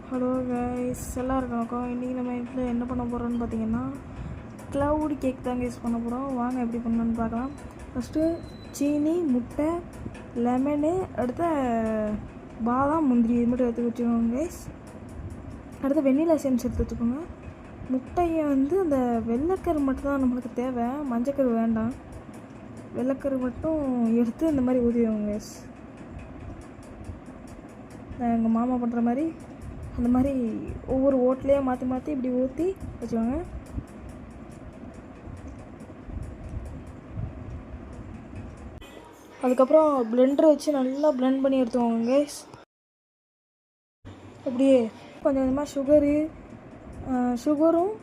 Hello guys, எல்லாருக்கும் வணக்கம். இன்றைக்கி நம்ம வீட்டில் என்ன பண்ண போகிறோம்னு பார்த்தீங்கன்னா க்ளவுட் கேக் தாங்க யூஸ் பண்ண போகிறோம். வாங்க எப்படி பண்ணணும்னு பார்க்கலாம். ஃபஸ்ட்டு சீனி, முட்டை, லெமனு, அடுத்த பாதாம், முந்திரி இது மட்டும் எடுத்து வச்சுக்கோங்க கைஸ். அடுத்து வெண்ணிலா எசன்ஸ் எடுத்து வச்சுக்கோங்க. முட்டையை அந்த வெள்ளைக்கரு மட்டும் தான் நம்மளுக்கு தேவை, மஞ்சக்கரு வேண்டாம். வெள்ளைக்கரு மட்டும் எடுத்து இந்த மாதிரி ஊற்றிடுவோங்க கைஸ். எங்கள் மாமா பண்ணுற மாதிரி அந்த மாதிரி ஒவ்வொரு ஓட்லேயே மாற்றி மாற்றி இப்படி ஊற்றி வச்சுக்கோங்க. அதுக்கப்புறம் பிளெண்டரை வச்சு நல்லா பிளெண்ட் பண்ணி எடுத்துக்கோங்க கைஸ். அப்படியே கொஞ்சம் கொஞ்சமாக சுகரும்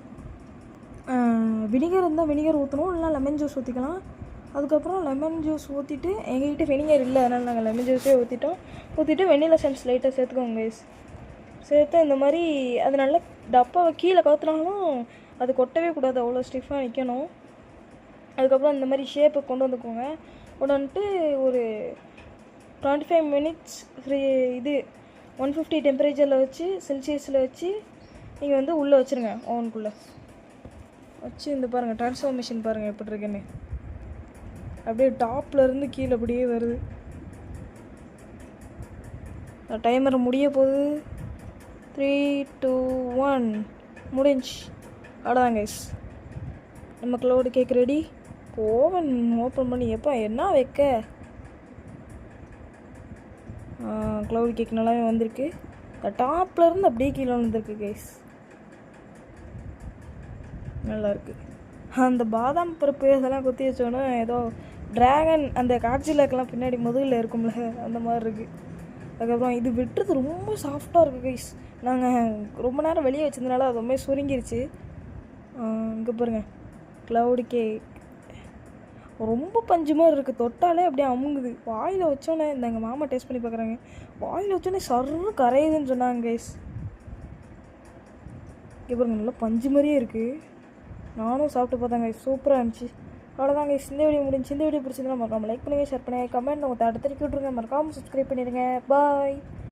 வினிகர் இருந்தால் வினிகர் ஊற்றணும், இல்லைனா லெமன் ஜூஸ் ஊற்றிக்கலாம். அதுக்கப்புறம் லெமன் ஜூஸ் ஊற்றிட்டு, எங்ககிட்ட வினிகர் இல்லை அதனால் நாங்கள் லெமன் ஜூஸே ஊற்றிட்டு வெண்ணிலா எசன்ஸ் லைட்டாக சேர்த்துக்கோங்க கைஸ். சேர்த்து இந்த மாதிரி அது நல்லா டப்பாவை கீழே கவுத்துனாலும் அது கொட்டவே கூடாது, அவ்வளோ ஸ்டிஃபாக நிற்கணும். அதுக்கப்புறம் இந்த மாதிரி ஷேப்பை கொண்டு வந்துக்கோங்க. கொண்டு வந்துட்டு ஒரு 25 மினிட்ஸ் இது 150 டெம்பரேச்சரில் வச்சு செல்சியஸில் வச்சு நீங்கள் உள்ளே வச்சுருங்க. ஓவனுக்குள்ளே வச்சு இந்த பாருங்கள் ட்ரான்ஸ்ஃபார்மேஷன் பாருங்கள் எப்படி இருக்குன்னு. அப்படியே டாப்லேருந்து கீழே அப்படியே வருது. டைமர் முடிய போகுது. 3, 2, 1 முடிஞ்சு. அவ்வளோதான் கைஸ், நம்ம cloud cake ready. Oven open பண்ணி எப்போ என்ன வைக்க க்ளவுட் கேக் நல்லாவே வந்திருக்கு. டாப்லேருந்து அப்படியே கீழே வந்திருக்கு கைஸ், நல்லாயிருக்கு. அந்த பாதாம் பருப்பு இதெல்லாம் குத்தி வச்சோன்னா ஏதோ ட்ராகன் அந்த காட்சிலக்கெல்லாம் பின்னாடி முதுகில் இருக்கும்ல அந்த மாதிரி இருக்குது. அதுக்கப்புறம் இது விட்டுறது ரொம்ப சாஃப்டாக இருக்குது கைஸ். நாங்கள் ரொம்ப நேரம் வெளியே வச்சதுனால அது ரொம்ப சுருங்கிருச்சு. இங்கே பாருங்கள் க்ளவுட் கேக் ரொம்ப பஞ்சு மாதிரி இருக்குது. தொட்டாலே அப்படியே அமுங்குது. வாயில் வச்சோன்னே எங்கள் மாமா டேஸ்ட் பண்ணி பார்க்குறாங்க. வாயில் வச்சோன்னே சர்ரு கரையுதுன்னு சொன்னாங்க கைஸ். இங்கே பாருங்கள் நல்லா பஞ்சு மாதிரியே இருக்குது. நானும் சாப்பிட்டு பார்த்தேன் கைஸ், சூப்பராக இருந்துச்சு. அவ்வளோதான் கைஸ், இந்த வீடியோ முடிஞ்சு. இந்த வீடியோ பிடிச்சதுன்னா மறக்காமல் லைக் பண்ணுங்கள், ஷேர் பண்ணுங்கள், கமெண்ட் உங்கள் அடுத்த விட்ருங்க. மறக்காமல் சப்ஸ்கிரைப் பண்ணிடுங்க. பாய்.